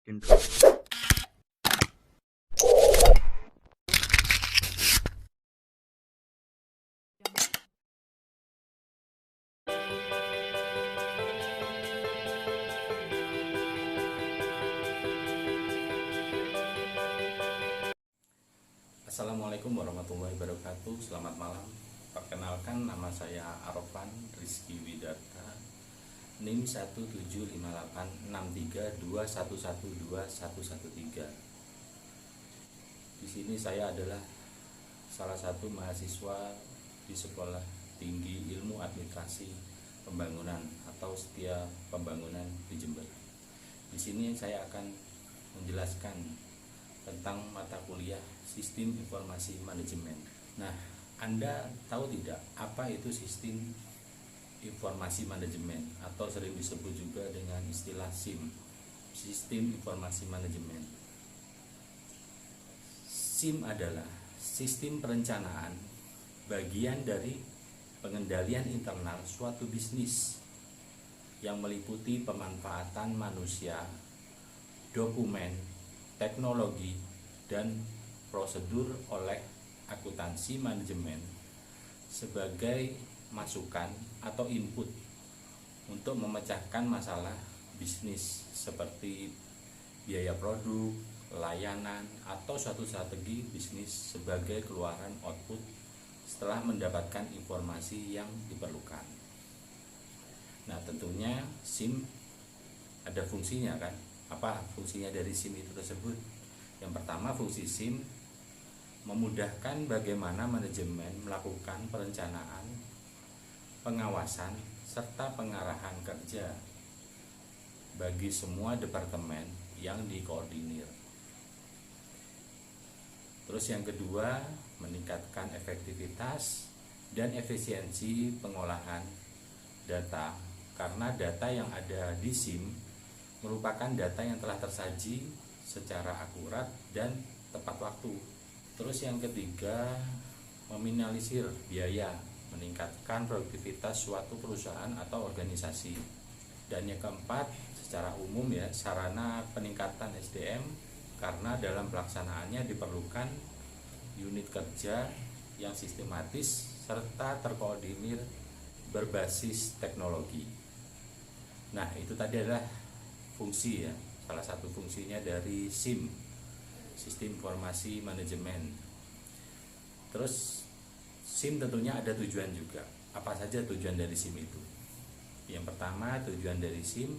Intro. Assalamualaikum warahmatullahi wabarakatuh. Selamat malam. Perkenalkan, nama saya Arofan Rizky Widata, NIM 1758632111213. Di sini saya adalah salah satu mahasiswa di Sekolah Tinggi Ilmu Administrasi Pembangunan atau Setia Pembangunan di Jember. Di sini saya akan menjelaskan tentang mata kuliah Sistem Informasi Manajemen. Nah, Anda tahu tidak apa itu Sistem Informasi Manajemen atau sering disebut juga dengan istilah SIM, Sistem Informasi Manajemen. SIM adalah sistem perencanaan bagian dari pengendalian internal suatu bisnis yang meliputi pemanfaatan manusia, dokumen, teknologi, dan prosedur oleh akuntansi manajemen sebagai masukan atau input untuk memecahkan masalah bisnis seperti biaya produk, layanan, atau suatu strategi bisnis sebagai keluaran output setelah mendapatkan informasi yang diperlukan. Nah, tentunya SIM ada fungsinya kan? Apa fungsinya dari SIM itu tersebut? Yang pertama, fungsi SIM memudahkan bagaimana manajemen melakukan perencanaan, pengawasan, serta pengarahan kerja bagi semua departemen yang dikoordinir. Terus yang kedua, meningkatkan efektivitas dan efisiensi pengolahan data, karena data yang ada di SIM merupakan data yang telah tersaji secara akurat dan tepat waktu. Terus yang ketiga, meminimalisir biaya, meningkatkan produktivitas suatu perusahaan atau organisasi. Dan yang keempat, secara umum ya, sarana peningkatan SDM, karena dalam pelaksanaannya diperlukan unit kerja yang sistematis serta terkoordinir berbasis teknologi. Nah, itu tadi adalah fungsi ya, salah satu fungsinya dari SIM, Sistem Informasi Manajemen. Terus SIM tentunya ada tujuan juga. Apa saja tujuan dari SIM itu? Yang pertama, tujuan dari SIM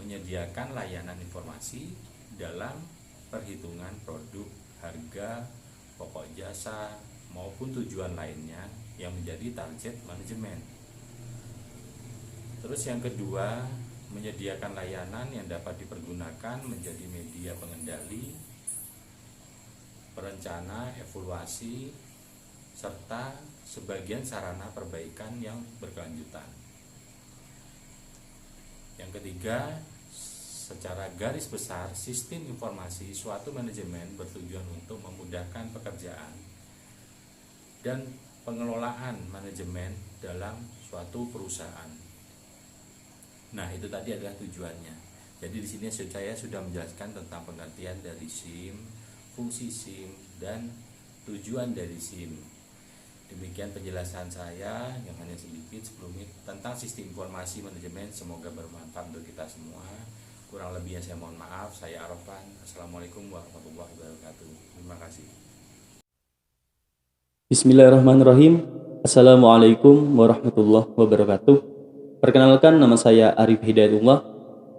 menyediakan layanan informasi dalam perhitungan produk, harga, pokok jasa, maupun tujuan lainnya yang menjadi target manajemen. Terus yang kedua, menyediakan layanan yang dapat dipergunakan menjadi media pengendali, perencana, evaluasi, serta sebagian sarana perbaikan yang berkelanjutan. Yang ketiga, secara garis besar, sistem informasi suatu manajemen bertujuan untuk memudahkan pekerjaan dan pengelolaan manajemen dalam suatu perusahaan. Nah, itu tadi adalah tujuannya. Jadi di sini saya sudah menjelaskan tentang pengertian dari SIM, fungsi SIM, dan tujuan dari SIM. Demikian penjelasan saya yang hanya sedikit sebelumnya tentang sistem informasi manajemen. Semoga bermanfaat untuk kita semua. Kurang lebihnya saya mohon maaf. Saya Arofan. Assalamualaikum warahmatullahi wabarakatuh. Terima kasih. Bismillahirrahmanirrahim. Assalamualaikum warahmatullahi wabarakatuh. Perkenalkan, nama saya Arif Hidayatullah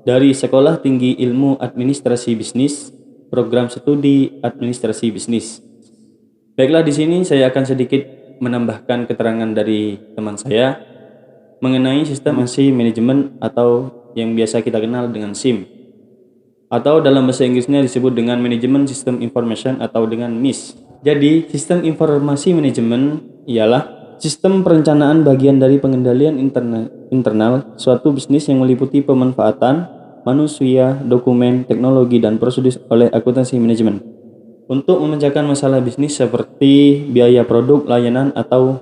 dari Sekolah Tinggi Ilmu Administrasi Bisnis, Program Studi Administrasi Bisnis. Baiklah, di sini saya akan sedikit menambahkan keterangan dari teman saya mengenai sistem informasi manajemen atau yang biasa kita kenal dengan SIM, atau dalam bahasa Inggrisnya disebut dengan Management System Information atau dengan MIS. Jadi, sistem informasi manajemen ialah sistem perencanaan bagian dari pengendalian internal suatu bisnis yang meliputi pemanfaatan manusia, dokumen, teknologi, dan prosedur oleh akuntansi manajemen untuk memecahkan masalah bisnis seperti biaya produk, layanan, atau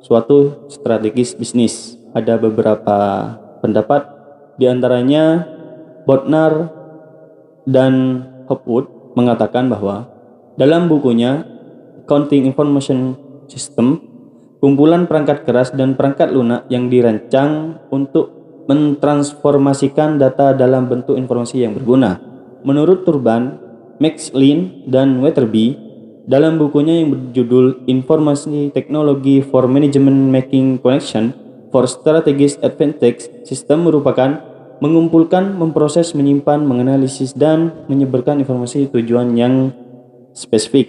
suatu strategis bisnis. Ada beberapa pendapat, di antaranya Bodnar, dan Hopwood mengatakan bahwa dalam bukunya Accounting Information System, kumpulan perangkat keras dan perangkat lunak yang dirancang untuk mentransformasikan data dalam bentuk informasi yang berguna. Menurut Turban, McLean, dan Weatherby, dalam bukunya yang berjudul Informasi Teknologi for Management Making Connection for Strategic Advantage, sistem merupakan mengumpulkan, memproses, menyimpan, menganalisis, dan menyebarkan informasi tujuan yang spesifik.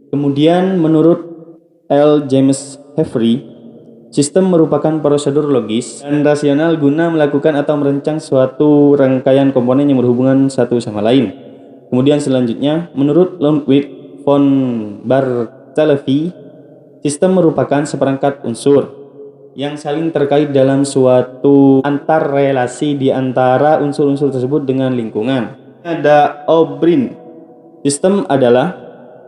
Kemudian menurut L. James Avery, sistem merupakan prosedur logis dan rasional guna melakukan atau merancang suatu rangkaian komponen yang berhubungan satu sama lain. Kemudian selanjutnya, menurut Ludwig von Barthelemy, sistem merupakan seperangkat unsur yang saling terkait dalam suatu antar relasi di antara unsur-unsur tersebut dengan lingkungan. Ada O'Brien, sistem adalah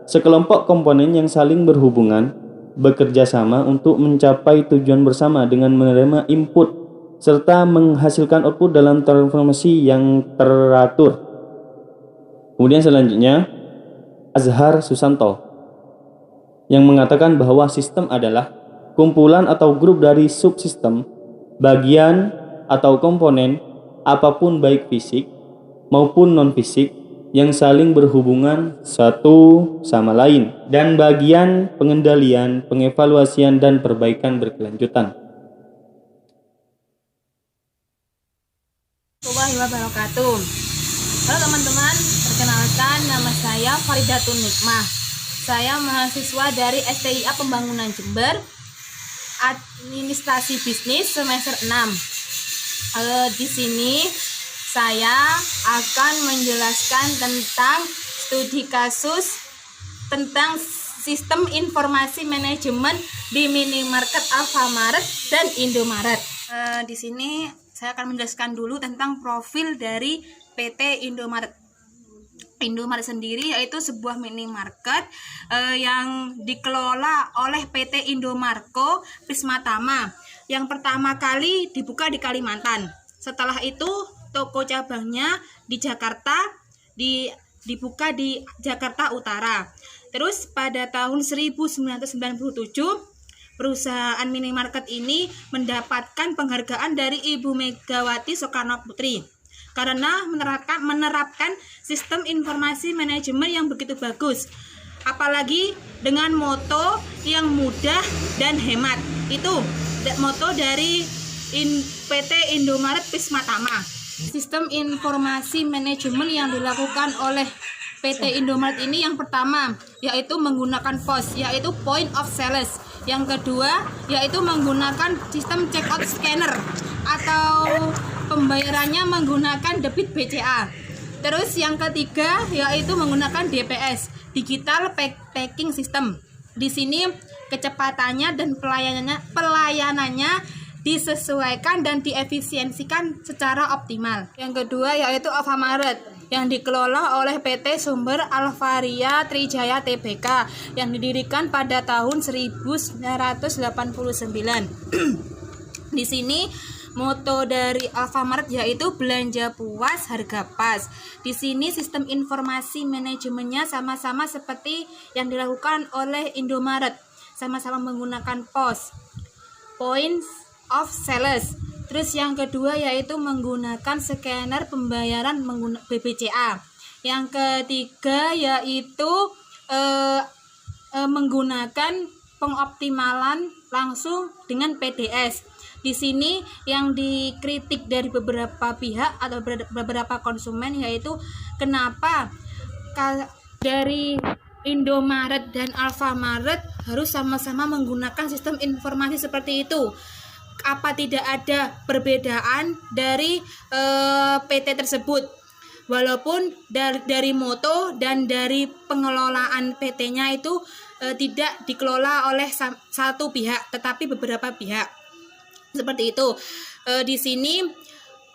sekelompok komponen yang saling berhubungan, bekerja sama untuk mencapai tujuan bersama dengan menerima input serta menghasilkan output dalam transformasi yang teratur. Kemudian selanjutnya Azhar Susanto yang mengatakan bahwa sistem adalah kumpulan atau grup dari subsistem, bagian atau komponen apapun baik fisik maupun non-fisik yang saling berhubungan satu sama lain dan bagian pengendalian, pengevaluasian, dan perbaikan berkelanjutan. Warahmatullahi wabarakatuh. Halo teman-teman, perkenalkan nama saya Faridatun Nikmah. Saya mahasiswa dari STIA Pembangunan Jember, Administrasi Bisnis semester 6. Di sini saya akan menjelaskan tentang studi kasus tentang sistem informasi manajemen di minimarket Alfamart dan Indomaret. Di sini saya akan menjelaskan dulu tentang profil dari PT Indomaret. Indomaret sendiri yaitu sebuah minimarket yang dikelola oleh PT Indomarko Prismatama yang pertama kali dibuka di Kalimantan. Setelah itu toko cabangnya di Jakarta dibuka di Jakarta Utara. Terus pada tahun 1997 perusahaan minimarket ini mendapatkan penghargaan dari Ibu Megawati Soekarno Putri karena menerapkan sistem informasi manajemen yang begitu bagus, apalagi dengan moto yang mudah dan hemat. Itu moto dari PT Indomaret Prismatama. Sistem informasi manajemen yang dilakukan oleh PT Indomaret ini yang pertama yaitu menggunakan POS, yaitu Point of Sales. Yang kedua yaitu menggunakan sistem check out scanner atau pembayarannya menggunakan debit BCA. Terus yang ketiga yaitu menggunakan DPS, Digital Packing System. Di sini kecepatannya dan pelayanannya disesuaikan dan diefisiensikan secara optimal. Yang kedua yaitu Alfamart yang dikelola oleh PT Sumber Alvaria Trijaya Tbk yang didirikan pada tahun 1989. Di sini moto dari Alfamart yaitu belanja puas, harga pas. Di sini sistem informasi manajemennya sama-sama seperti yang dilakukan oleh Indomaret, sama-sama menggunakan POS, Points of Sales. Terus yang kedua yaitu menggunakan scanner pembayaran menggunakan BBCA. Yang ketiga yaitu menggunakan pengoptimalan langsung dengan PDS. Di sini yang dikritik dari beberapa pihak atau beberapa konsumen yaitu kenapa dari Indomaret dan Alfamart harus sama-sama menggunakan sistem informasi seperti itu. Apa tidak ada perbedaan dari PT tersebut? Walaupun dari moto dan dari pengelolaan PT-nya itu tidak dikelola oleh satu pihak, tetapi beberapa pihak. Seperti itu. Di sini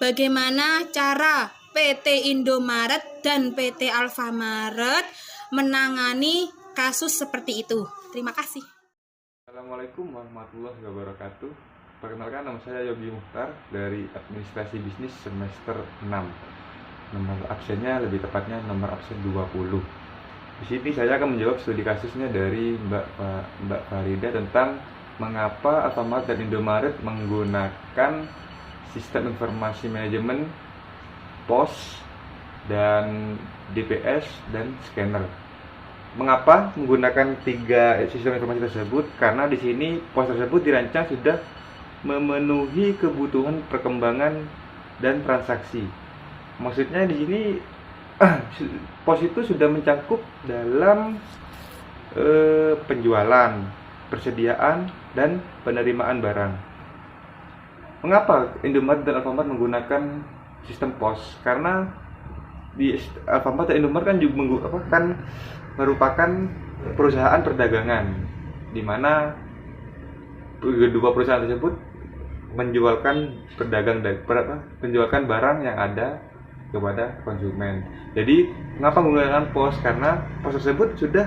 bagaimana cara PT Indomaret dan PT Alfamart menangani kasus seperti itu. Terima kasih. Assalamualaikum warahmatullahi wabarakatuh. Perkenalkan, nama saya Yogi Muhtar dari Administrasi Bisnis semester 6. nomor absennya lebih tepatnya nomor absen 20. Di sini saya akan menjawab studi kasusnya dari Mbak Farida tentang mengapa Alfamart dan Indomaret menggunakan sistem informasi manajemen POS dan DPS dan scanner. Mengapa menggunakan 3 sistem informasi tersebut? Karena di sini POS tersebut dirancang sudah memenuhi kebutuhan perkembangan dan transaksi. Maksudnya di sini POS itu sudah mencakup dalam penjualan, persediaan, dan penerimaan barang. Mengapa Indomaret dan Alfamart menggunakan sistem POS? Karena di Alfamart dan Indomaret kan juga merupakan perusahaan perdagangan, di mana kedua perusahaan tersebut menjualkan barang yang ada kepada konsumen. Jadi, mengapa menggunakan POS? Karena POS tersebut sudah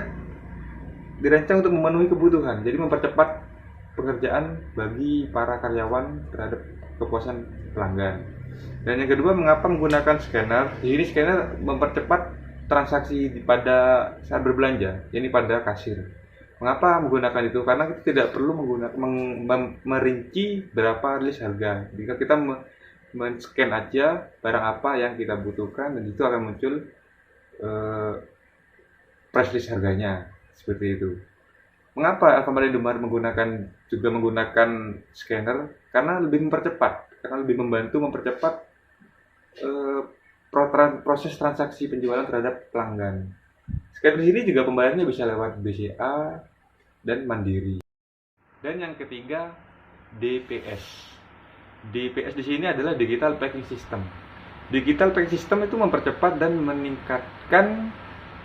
dirancang untuk memenuhi kebutuhan, jadi mempercepat pekerjaan bagi para karyawan terhadap kepuasan pelanggan. Dan yang kedua, mengapa menggunakan scanner? Di sini scanner mempercepat transaksi pada saat berbelanja, ini pada kasir. Mengapa menggunakan itu? Karena kita tidak perlu merinci berapa list harga. Jika kita men-scan aja barang apa yang kita butuhkan, dan itu akan muncul price list harganya, seperti itu. Mengapa Alfamart dan Indomaret menggunakan scanner? Karena lebih mempercepat, karena lebih mempercepat proses transaksi penjualan terhadap pelanggan. Scanner di sini juga pembayarannya bisa lewat BCA dan Mandiri. Dan yang ketiga, DPS. DPS di sini adalah Digital Packing System. Digital Packing System itu mempercepat dan meningkatkan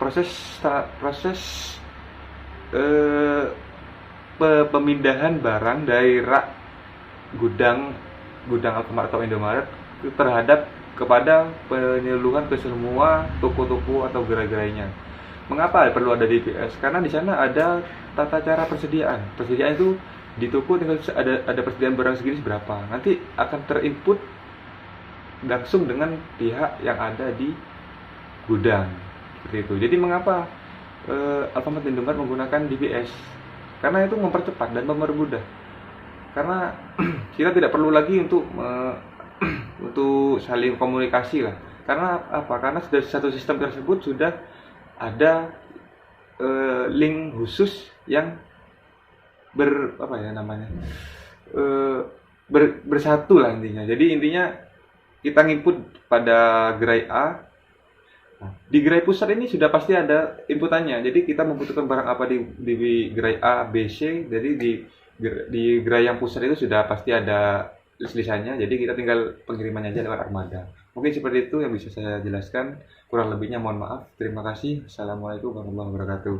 proses pemindahan barang dari rak gudang Alfamart atau Indomaret kepada penyeluruhan ke semua toko-toko atau gerai-gerainya. Mengapa perlu ada DPS? Karena di sana ada tata cara persediaan. Persediaan itu di toko tinggal ada persediaan barang segini berapa. Nanti akan terinput langsung dengan pihak yang ada di gudang. Seperti itu. Jadi mengapa Alfamart dan Indomaret menggunakan DPS? Karena itu mempercepat dan mempermudah. Karena kita tidak perlu lagi untuk saling komunikasi lah. Karena apa? Karena sudah satu sistem tersebut sudah ada link khusus yang bersatu lah intinya. Jadi intinya kita nginput pada gerai A. Di gerai pusat ini sudah pasti ada inputannya. Jadi kita membutuhkan barang apa di gerai A, B, C. Jadi di gerai yang pusat itu sudah pasti ada list-listannya. Jadi kita tinggal pengirimannya aja lewat armada. Mungkin seperti itu yang bisa saya jelaskan. Kurang lebihnya mohon maaf. Terima kasih. Assalamualaikum warahmatullahi wabarakatuh.